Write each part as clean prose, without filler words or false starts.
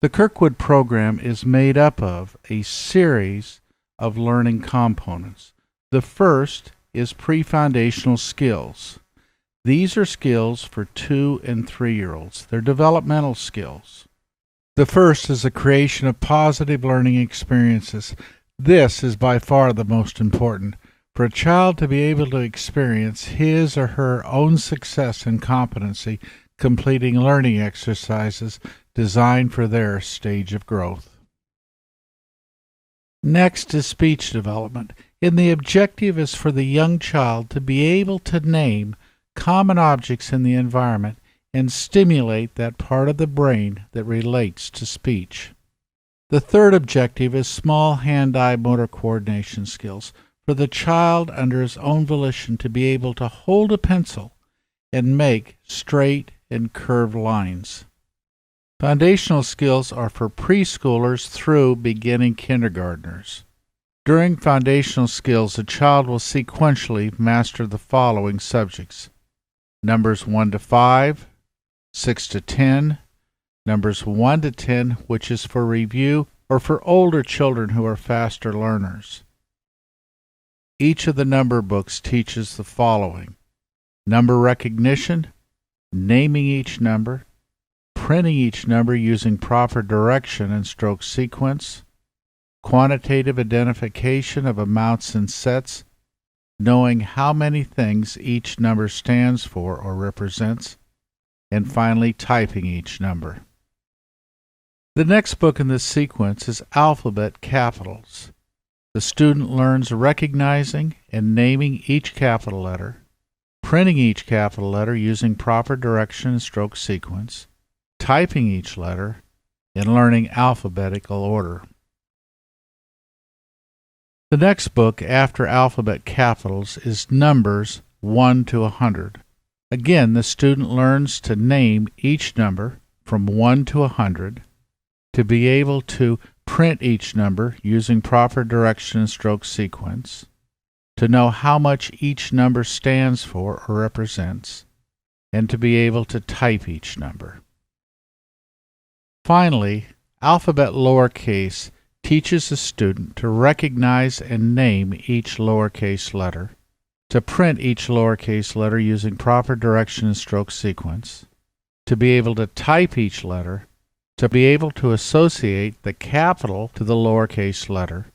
The Kirkwood program is made up of a series of learning components. The first is pre-foundational skills. These are skills for 2 and 3-year-olds. They're developmental skills. The first is the creation of positive learning experiences. This is by far the most important. For a child to be able to experience his or her own success and competency completing learning exercises designed for their stage of growth. Next is speech development, and the objective is for the young child to be able to name common objects in the environment and stimulate that part of the brain that relates to speech. The third objective is small hand-eye motor coordination skills, for the child under his own volition to be able to hold a pencil and make straight and curved lines. Foundational skills are for preschoolers through beginning kindergartners. During foundational skills, a child will sequentially master the following subjects: numbers 1 to 5, 6 to 10, numbers 1 to 10, which is for review or for older children who are faster learners. Each of the number books teaches the following: number recognition, naming each number, printing each number using proper direction and stroke sequence, quantitative identification of amounts and sets, knowing how many things each number stands for or represents, and finally typing each number. The next book in this sequence is Alphabet Capitals. The student learns recognizing and naming each capital letter, printing each capital letter using proper direction and stroke sequence, typing each letter, and learning alphabetical order. The next book after Alphabet Capitals is Numbers 1 to 100. Again, the student learns to name each number from 1 to 100, to be able to print each number using proper direction and stroke sequence, to know how much each number stands for or represents, and to be able to type each number. Finally, Alphabet Lowercase teaches the student to recognize and name each lowercase letter, to print each lowercase letter using proper direction and stroke sequence, to be able to type each letter, to be able to associate the capital to the lowercase letter,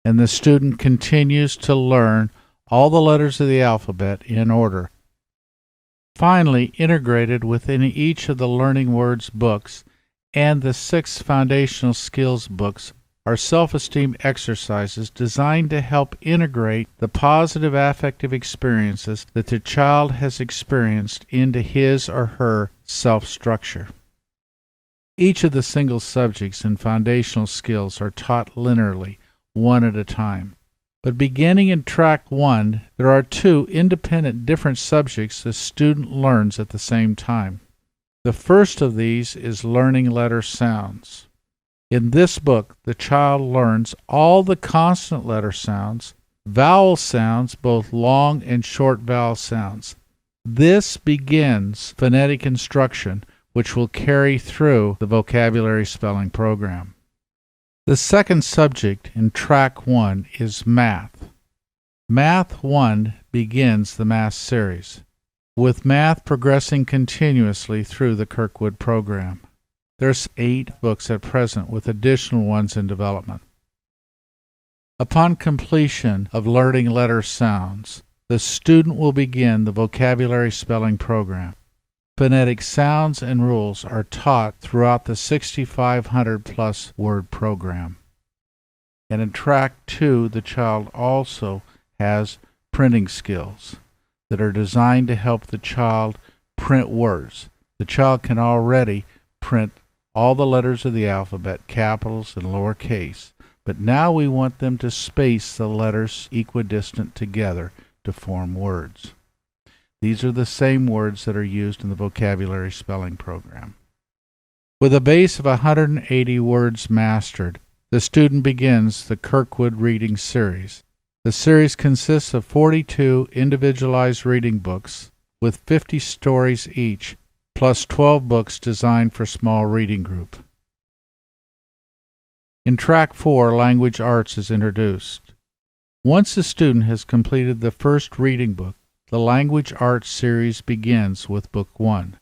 and the student continues to learn all the letters of the alphabet in order. Finally, integrated within each of the Learning Words books and the 6 foundational skills books are self-esteem exercises designed to help integrate the positive affective experiences that the child has experienced into his or her self-structure. Each of the single subjects and foundational skills are taught linearly, one at a time. But beginning in Track 1, there are 2 independent different subjects the student learns at the same time. The first of these is learning letter sounds. In this book, the child learns all the consonant letter sounds, vowel sounds, both long and short vowel sounds. This begins phonetic instruction, which will carry through the vocabulary spelling program. The second subject in Track 1 is Math. Math 1 begins the math series, with math progressing continuously through the Kirkwood program. There's 8 books at present, with additional ones in development. Upon completion of learning letter sounds, the student will begin the vocabulary spelling program. Phonetic sounds and rules are taught throughout the 6,500-plus word program. And in Track 2, the child also has printing skills that are designed to help the child print words. The child can already print all the letters of the alphabet, capitals and lowercase, but now we want them to space the letters equidistant together to form words. These are the same words that are used in the vocabulary spelling program. With a base of 180 words mastered, the student begins the Kirkwood Reading Series. The series consists of 42 individualized reading books with 50 stories each, plus 12 books designed for small reading group. In Track 4, Language Arts is introduced. Once a student has completed the first reading book, the Language Arts series begins with Book 1.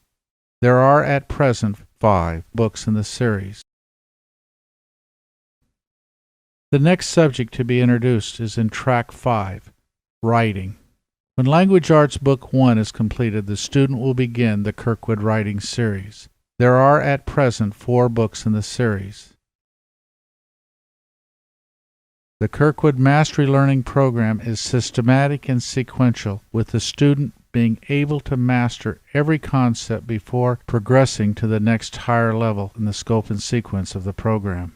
There are at present 5 books in the series. The next subject to be introduced is in Track 5, Writing. When Language Arts Book 1 is completed, the student will begin the Kirkwood Writing series. There are at present 4 books in the series. The Kirkwood Mastery Learning Program is systematic and sequential, with the student being able to master every concept before progressing to the next higher level in the scope and sequence of the program.